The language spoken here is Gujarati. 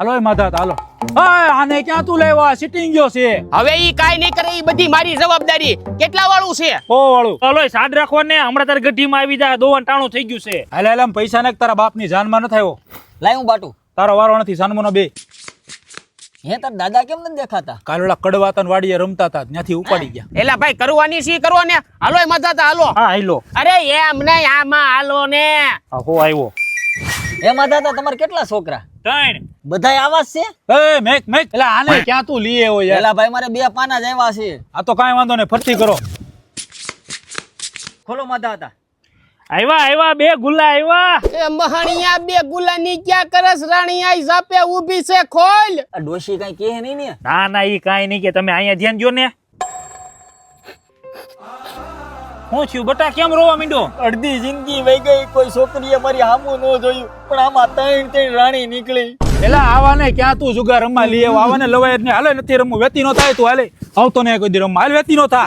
હાલો એ માધા હાલો. આને ક્યાં તું લેવા સિટિંગ ગયો છે? હવે ઈ કાઈ નહીં કરે, ઈ બધી મારી જવાબદારી. કેટલા વાળું છે? ઓ વાળું. ચાલો સાદ રાખો ને, હમણાં તારે ગઢીમાં આવી જાય, દોવાન ટાણું થઈ ગયું છે. હાલે હાલે આમ પૈસા ને તારા બાપની જાનમાં ન થયો. લાય હું બાટું. તારો વારો નથી સાનમોનો બે. હે તાર દાદા કેમ નથી દેખાતા? કાલ ઓલા કડવાતા વાડીએ રમતા હતા ત્યાંથી ઉપાડી ગયા. એલા ભાઈ કરવાની સી કરો ને. હાલો એ મજાતા હાલો. હા હાલો. અરે એમ નહીં, આમાં હાલો ને. હો આવ્યો. એમાં દાદા તમારે કેટલા છોકરા? 3. બધાય આવાજ છે? એ મેક મેક એલા આને ક્યાં તું લઈ આવ્યો યાર? એલા ભાઈ મારે 2 પાના જ આવ્યા છે. આ તો કાંઈ વાંધો નહીં, ફરતી કરો. ખોલો માધા હતા. આવ્યા 2 ગુલ્લા આવ્યા. એ મહાણિયા 2 ગુલાની ક્યાં કરસ? રાણી આઈ ઝાપે ઊભી છે, ખોલ. આ ડોશી કઈ કહે નહીં ને? ના ઈ કાંઈ નહીં કે, તમે અહીંયા ધ્યાન દો ને. હું થયું બટા, કેમ રોવા માંડ્યો? અડધી જિંદગી વહી ગઈ, કોઈ છોકરીએ મારી હામું ન જોયું, પણ આમાં 3 રાણી નીકળી. એલા આવાને ક્યાં તું જુગાર રમવા લઈ આવ્યો? આવાને લવાય જ નહીં. હાલે નથી રમવું, વેતી નો થાય તું હાલે. આવતો ને કોઈ દી રમવા, હાલ વેતી નો થા.